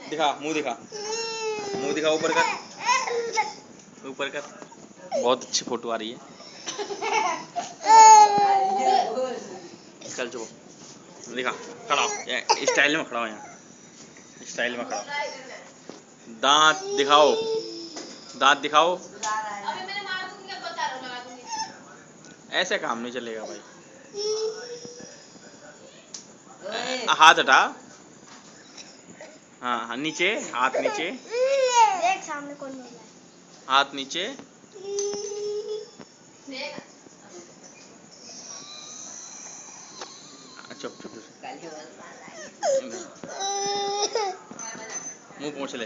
दिखा, मुंह दिखा, मुंह दिखा, ऊपर कर, ऊपर कर। बहुत अच्छी फोटो आ रही है। चल चुप, दिखा, खड़ा हो, स्टाइल में खड़ा हो, यहाँ स्टाइल में खड़ा हो। दांत दिखाओ, दांत दिखाओ। ऐसे काम नहीं चलेगा भाई। हाथ हटा। हाँ हाँ, नीचे, हाथ नीचे, देख सामने कौन बोल रहा है। हाथ नीचे। चुप चुप चुप, मुंह पोंछ ले।